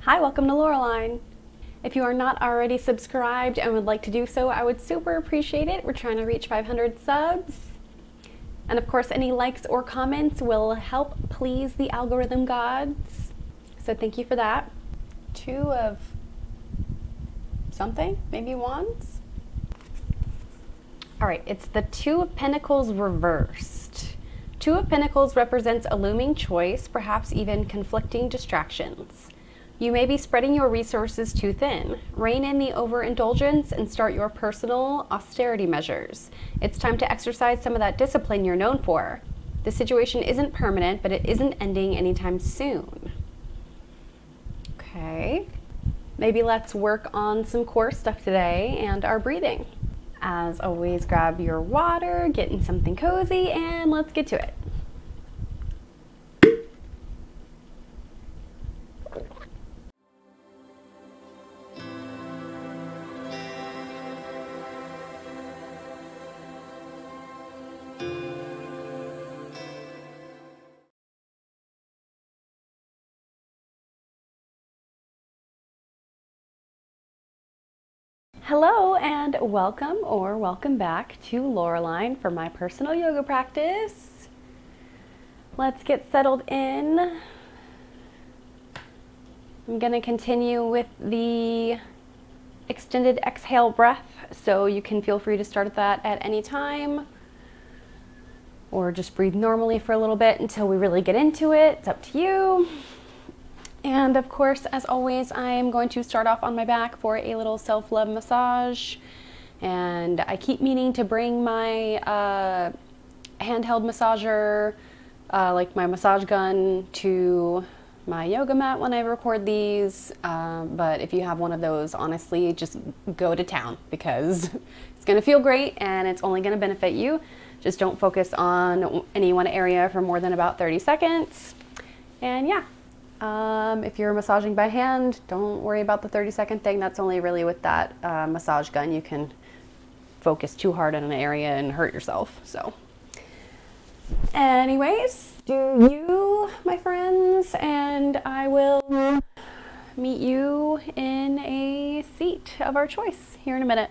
Hi, welcome to Lauralign. If you are not already subscribed and would like to do so, I would super appreciate it. We're trying to reach 500 subs. And of course, any likes or comments will help please the algorithm gods. So thank you for that. Two of something, maybe wands? All right, it's the Two of Pentacles reversed. Two of Pentacles represents a looming choice, perhaps even conflicting distractions. You may be spreading your resources too thin. Rein in the overindulgence and start your personal austerity measures. It's time to exercise some of that discipline you're known for. The situation isn't permanent, but it isn't ending anytime soon. Okay, maybe let's work on some core stuff today and our breathing. As always, grab your water, get in something cozy, and let's get to it. Hello and welcome or welcome back to Lauralign for my personal yoga practice. Let's get settled in. I'm going to continue with the extended exhale breath, so you can feel free to start that at any time or just breathe normally for a little bit until we really get into it. It's up to you. And of course, as always, I'm going to start off on my back for a little self-love massage. And I keep meaning to bring my handheld massager, like my massage gun, to my yoga mat when I record these. But if you have one of those, honestly, just go to town because it's going to feel great and it's only going to benefit you. Just don't focus on any one area for more than about 30 seconds. And yeah. If you're massaging by hand, don't worry about the 30-second thing. That's only really with that massage gun. You can focus too hard on an area and hurt yourself. So anyways, do you, my friends, and I will meet you in a seat of our choice here in a minute.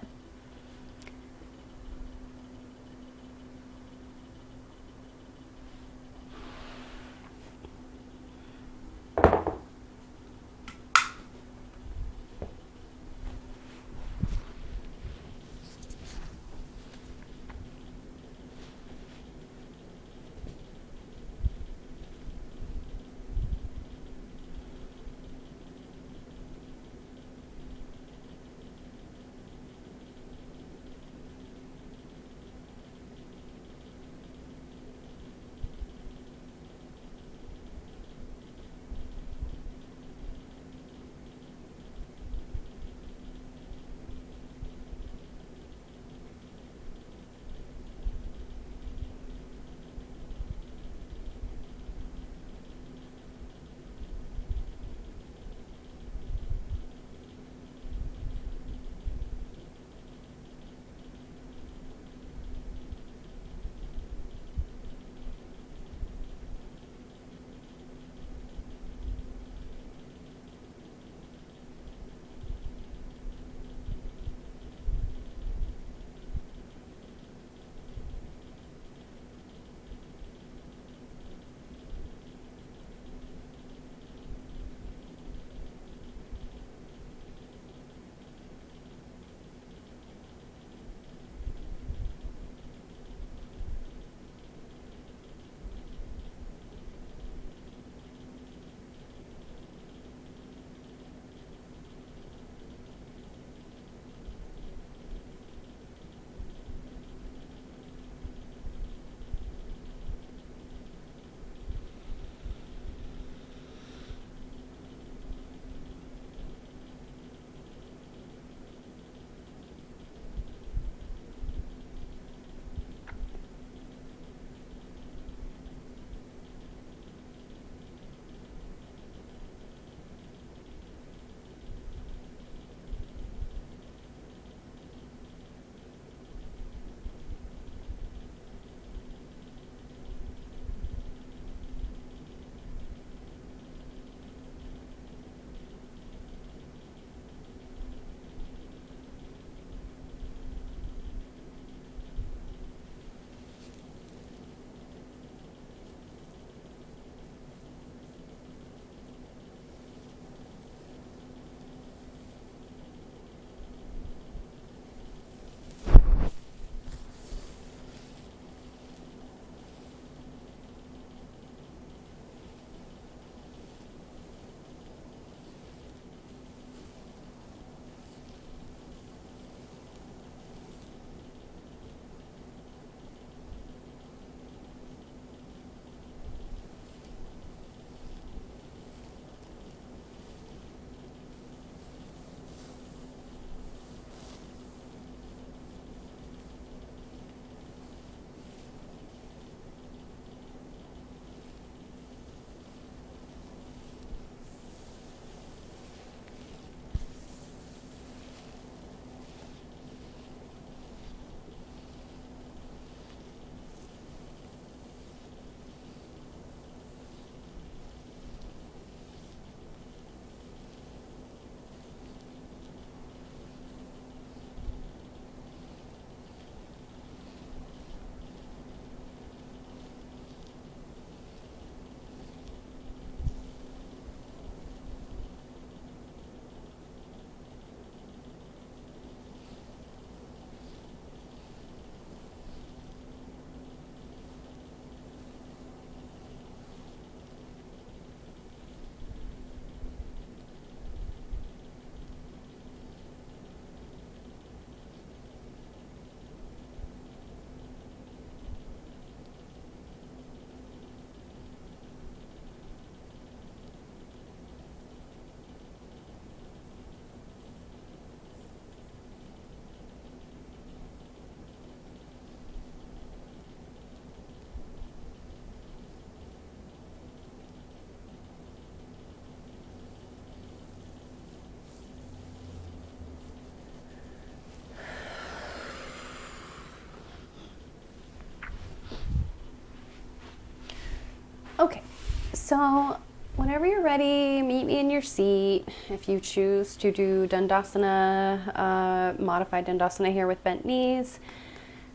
So whenever you're ready, meet me in your seat. If you choose to do Dandasana, modified Dandasana here with bent knees,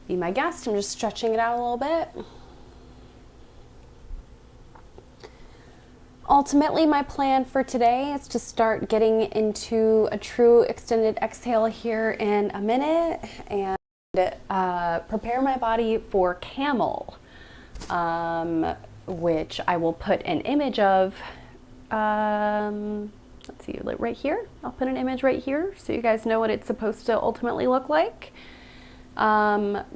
be my guest. I'm just stretching it out a little bit. Ultimately, my plan for today is to start getting into a true extended exhale here in a minute and prepare my body for camel, which I will put an image of. Let's see, right here. I'll put an image right here so you guys know what it's supposed to ultimately look like. But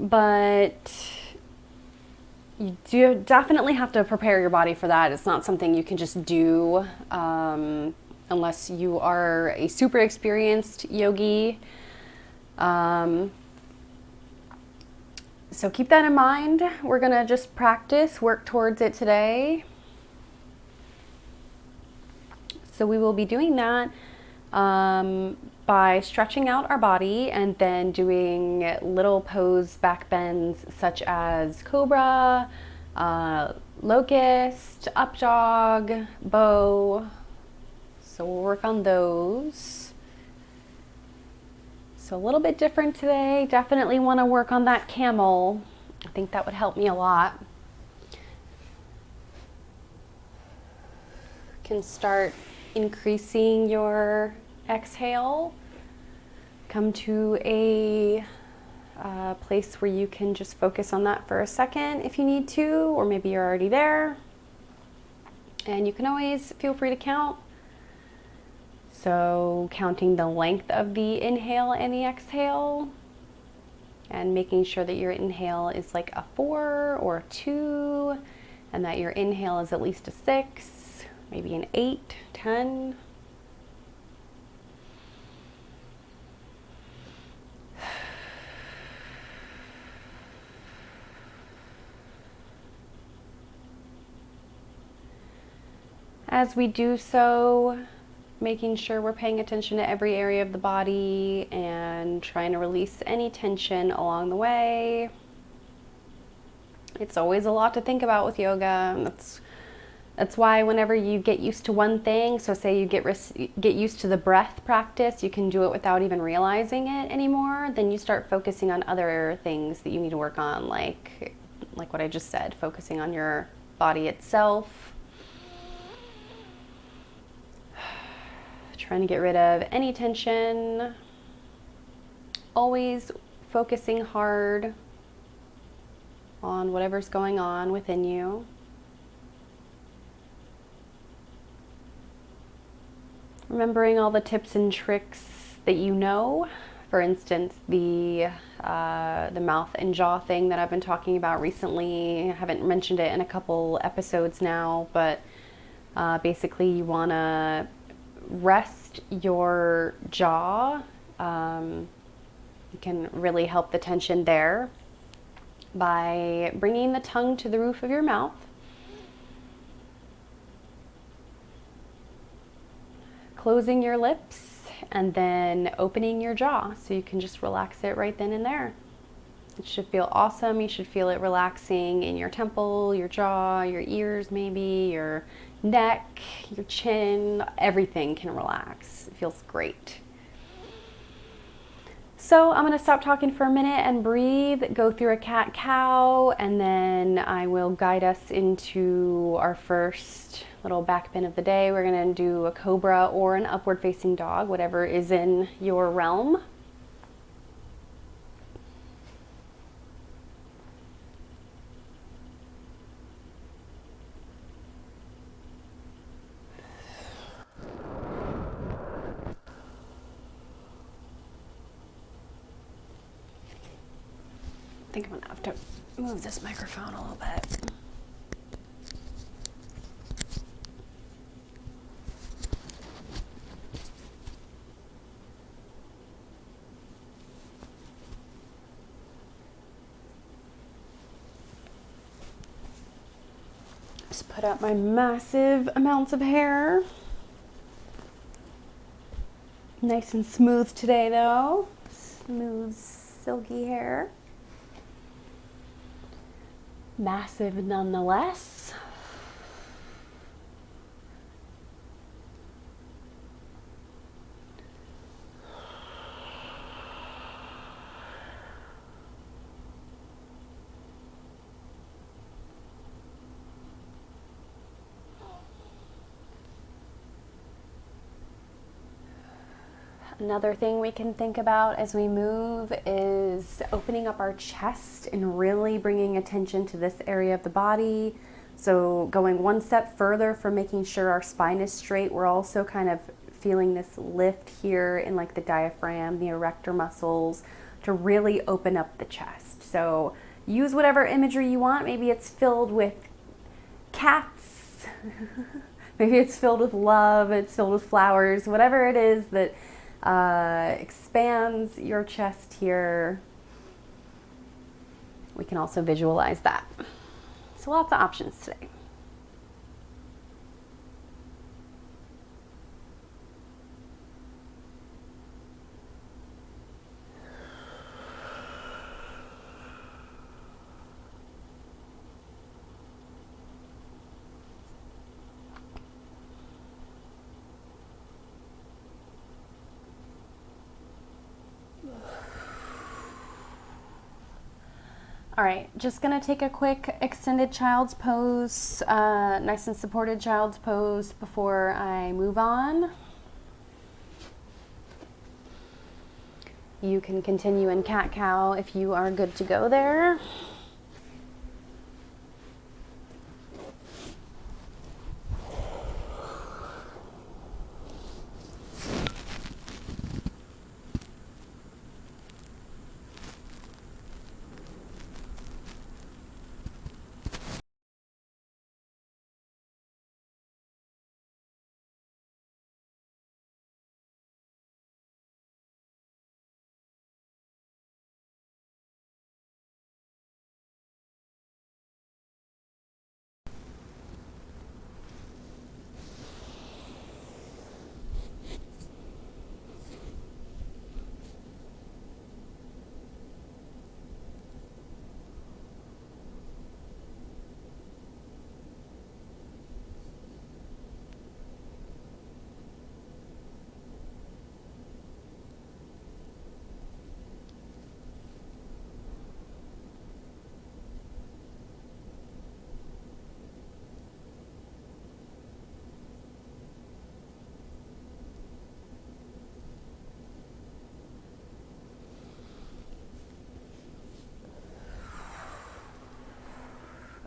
you do definitely have to prepare your body for that. It's not something you can just do unless you are a super experienced yogi. So keep that in mind. We're gonna just practice, work towards it today. So we will be doing that by stretching out our body and then doing little pose back bends such as cobra, locust, up dog, bow. So we'll work on those. So a little bit different today. Definitely want to work on that camel. I think that would help me a lot. Can start increasing your exhale. Come to a place where you can just focus on that for a second if you need to, or maybe you're already there. And you can always feel free to count. So counting the length of the inhale and the exhale, and making sure that your inhale is like a 4 or a 2, and that your inhale is at least a 6, maybe an 8, 10. As we do so, making sure we're paying attention to every area of the body and trying to release any tension along the way. It's always a lot to think about with yoga. That's why whenever you get used to one thing, so say you get used to the breath practice, you can do it without even realizing it anymore, then you start focusing on other things that you need to work on, like what I just said, focusing on your body itself. Trying to get rid of any tension, always focusing hard on whatever's going on within you. Remembering all the tips and tricks that you know. For instance, the mouth and jaw thing that I've been talking about recently. I haven't mentioned it in a couple episodes now, but basically you want to rest your jaw. You can really help the tension there by bringing the tongue to the roof of your mouth. Closing your lips and then opening your jaw so you can just relax it right then and there. It should feel awesome. You should feel it relaxing in your temple, your jaw, your ears maybe, your neck, your chin, everything can relax. It feels great. So I'm going to stop talking for a minute and breathe, go through a cat-cow, and then I will guide us into our first little back bend of the day. We're going to do a cobra or an upward facing dog, whatever is in your realm. I think I'm gonna have to move this microphone a little bit. Just put up my massive amounts of hair. Nice and smooth today though. Smooth, silky hair. Massive nonetheless. Another thing we can think about as we move is opening up our chest and really bringing attention to this area of the body. So going one step further from making sure our spine is straight, we're also kind of feeling this lift here in like the diaphragm, the erector muscles, to really open up the chest. So use whatever imagery you want. Maybe it's filled with cats. Maybe it's filled with love, it's filled with flowers, whatever it is that expands your chest here. We can also visualize that. So lots of options today. All right, just gonna take a quick extended child's pose, nice and supported child's pose before I move on. You can continue in cat-cow if you are good to go there.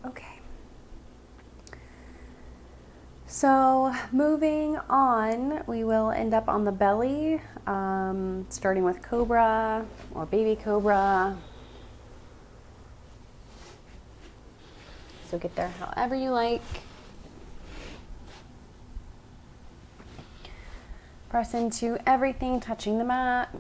Okay. So moving on, we will end up on the belly, starting with cobra or baby cobra. So get there however you like. Press into everything touching the mat.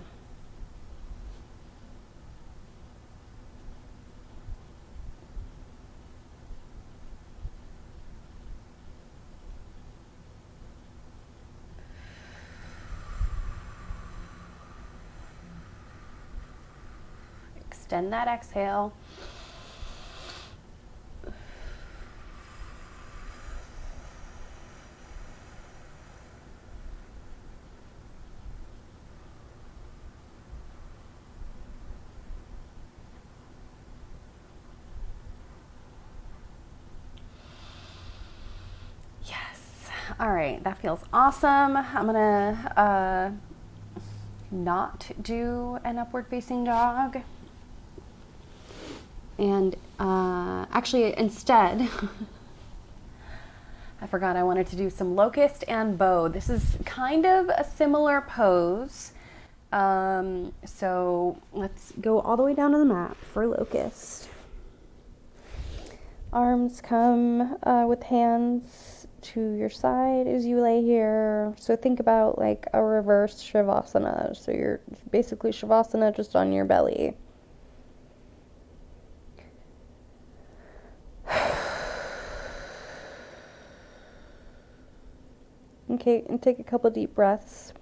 Extend that exhale. Yes. All right, that feels awesome. I'm gonna not do an upward facing dog. And actually, instead, I forgot I wanted to do some locust and bow. This is kind of a similar pose. So let's go all the way down to the mat for locust. Arms come with hands to your side as you lay here. So think about like a reverse Shavasana. So you're basically Shavasana just on your belly. Okay, and take a couple deep breaths.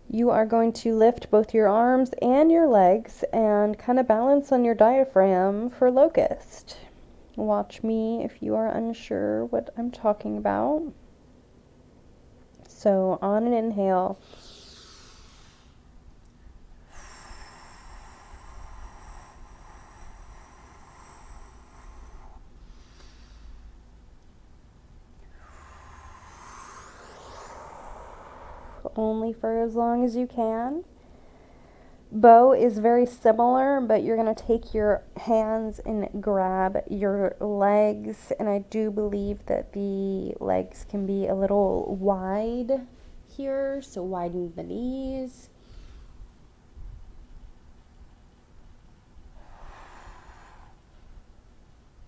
You are going to lift both your arms and your legs and kind of balance on your diaphragm for locust. Watch me if you are unsure what I'm talking about. So on an inhale, only for as long as you can. Bow is very similar, but you're going to take your hands and grab your legs, and I do believe that the legs can be a little wide here, so widen the knees.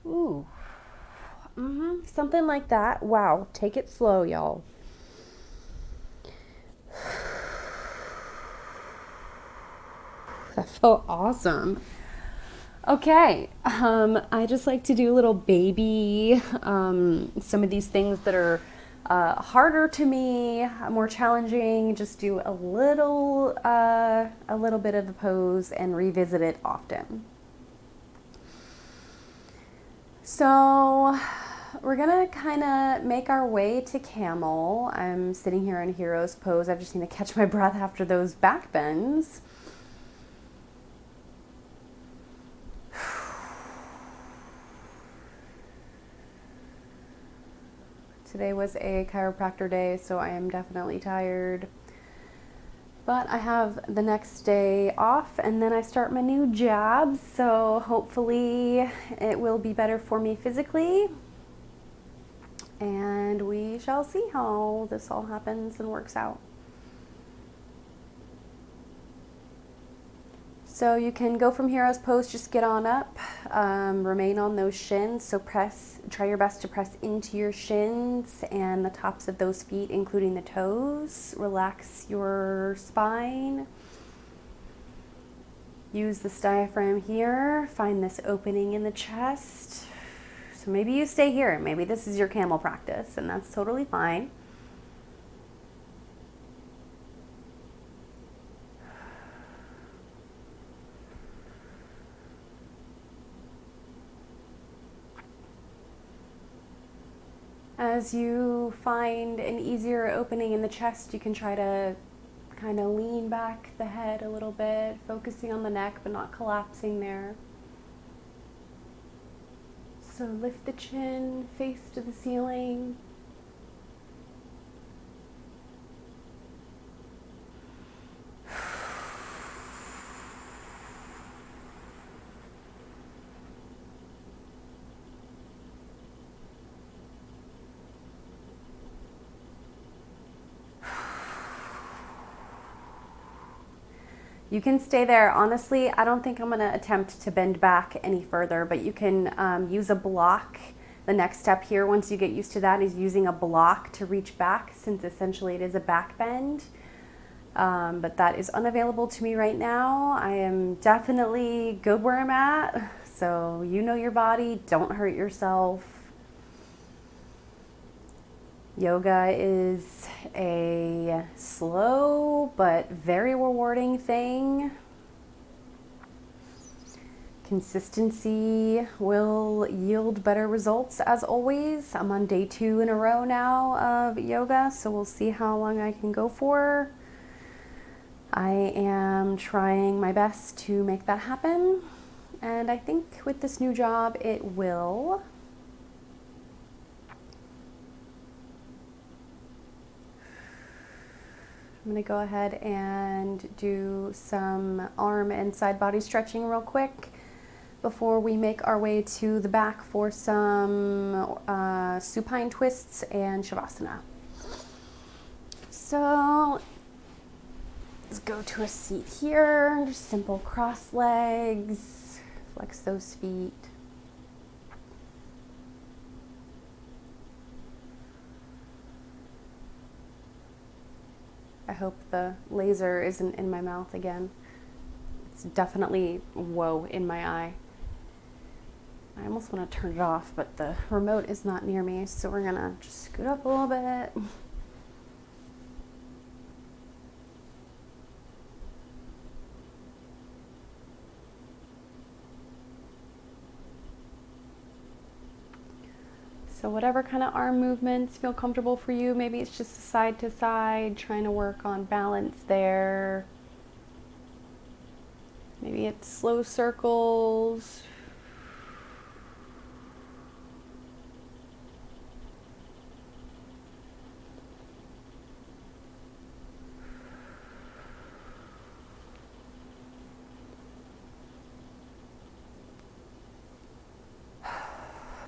Ooh. Something like that. Wow, take it slow, y'all. That felt awesome. Okay, I just like to do little baby, some of these things that are harder to me, more challenging, just do a little bit of the pose and revisit it often. So we're gonna kind of make our way to camel. I'm sitting here in hero's pose. I just need to catch my breath after those back bends. Today was a chiropractor day, so I am definitely tired. But I have the next day off, and then I start my new job, so hopefully it will be better for me physically. And we shall see how this all happens and works out. So you can go from hero's pose, just get on up, remain on those shins. So try your best to press into your shins and the tops of those feet, including the toes. Relax your spine. Use this diaphragm here. Find this opening in the chest. So maybe you stay here. Maybe this is your camel practice, and that's totally fine. As you find an easier opening in the chest, you can try to kind of lean back the head a little bit, focusing on the neck but not collapsing there. So lift the chin, face to the ceiling. You can stay there. Honestly, I don't think I'm going to attempt to bend back any further, but you can use a block. The next step here, once you get used to that, is using a block to reach back, since essentially it is a back bend. But that is unavailable to me right now. I am definitely good where I'm at. So you know your body, don't hurt yourself. Yoga is a slow but very rewarding thing. Consistency will yield better results as always. I'm on day 2 in a row now of yoga, so we'll see how long I can go for. I am trying my best to make that happen, and I think with this new job it will. I'm going to go ahead and do some arm and side body stretching real quick before we make our way to the back for some supine twists and shavasana. So let's go to a seat here. Just simple cross legs, flex those feet. I hope the laser isn't in my mouth again. It's definitely, whoa, in my eye. I almost want to turn it off, but the remote is not near me, so we're gonna just scoot up a little bit. So whatever kind of arm movements feel comfortable for you, maybe it's just side to side, trying to work on balance there. Maybe it's slow circles.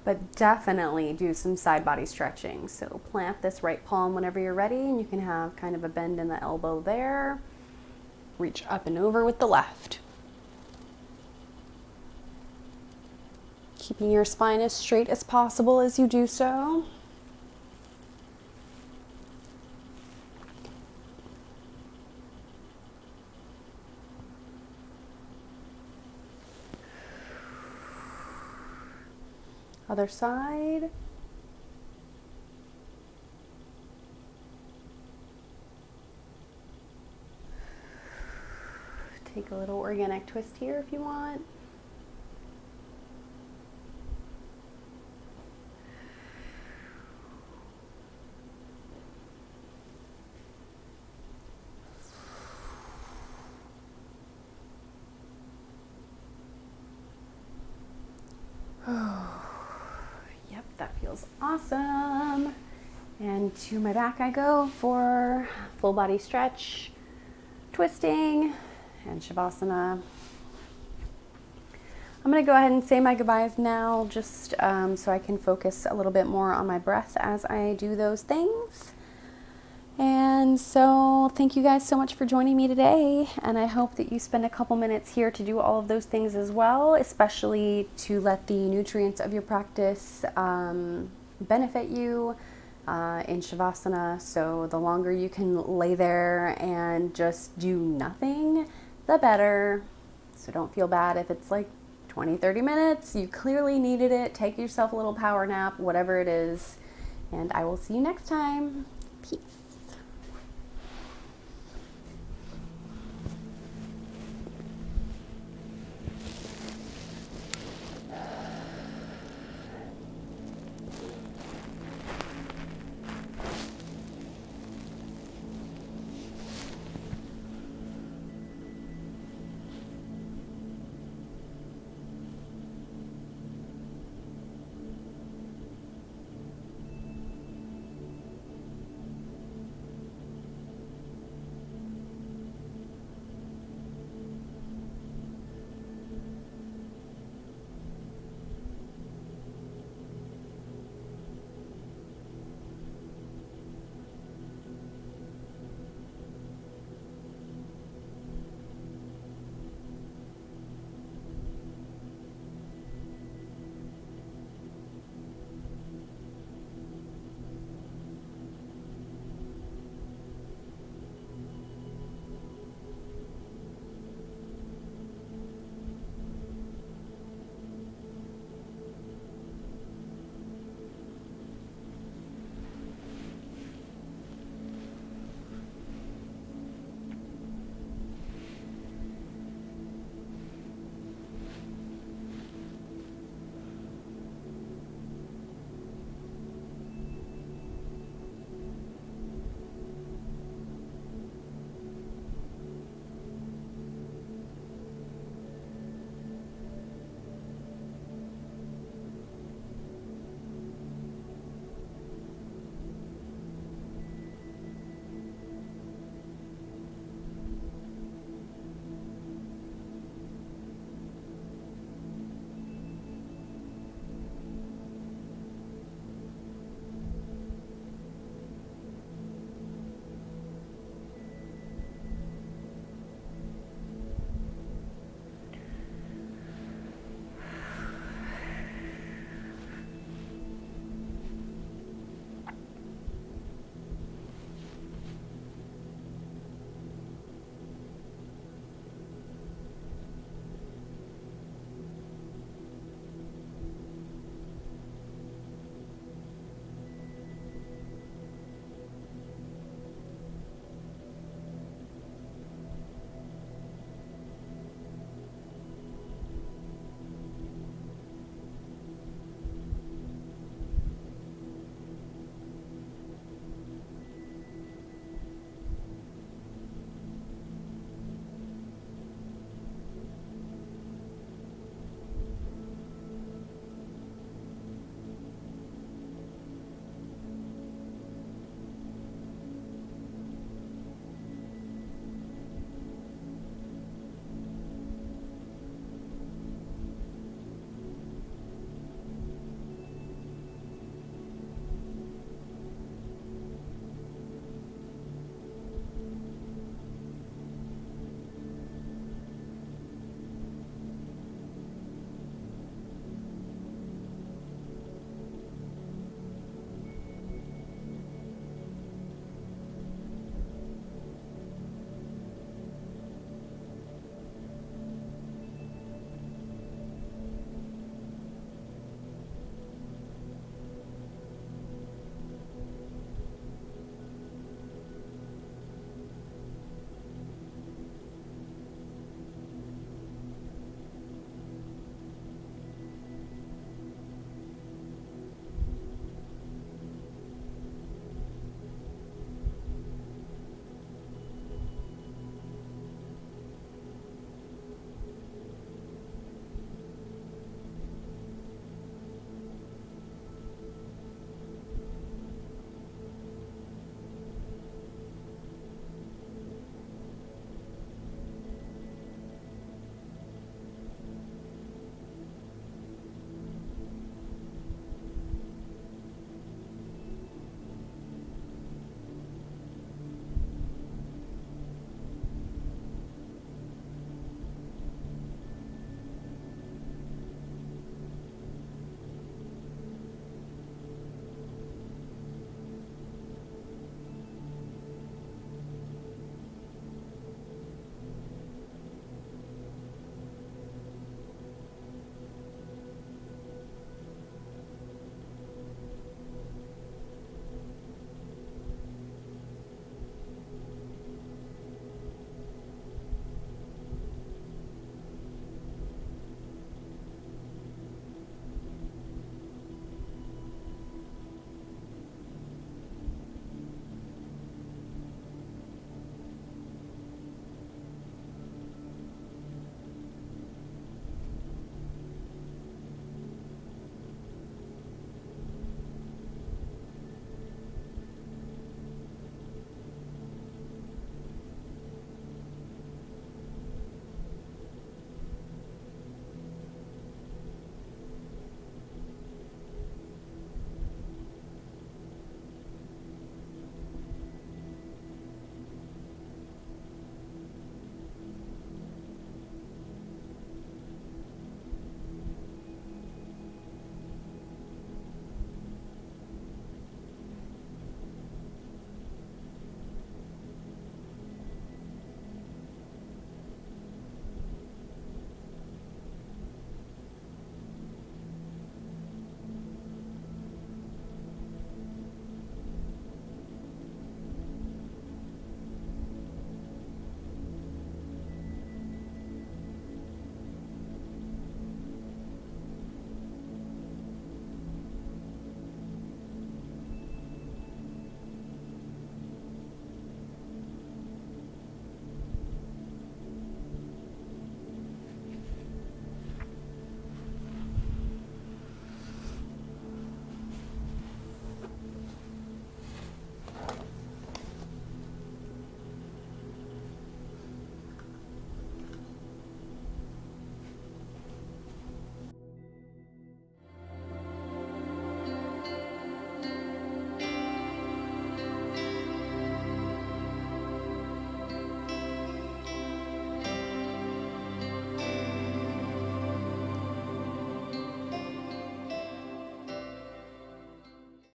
But definitely do some side body stretching. So plant this right palm whenever you're ready, and you can have kind of a bend in the elbow there. Reach up and over with the left. Keeping your spine as straight as possible as you do so. Other side. Take a little organic twist here if you want. Yep, that feels awesome. And to my back I go for full body stretch, twisting, and Shavasana. I'm going to go ahead and say my goodbyes now, just so I can focus a little bit more on my breath as I do those things. And so thank you guys so much for joining me today, and I hope that you spend a couple minutes here to do all of those things as well, especially to let the nutrients of your practice benefit you in Shavasana. So the longer you can lay there and just do nothing, the better. So don't feel bad if it's like 20-30 minutes. You clearly needed it. Take yourself a little power nap, whatever it is, and I will see you next time. Peace.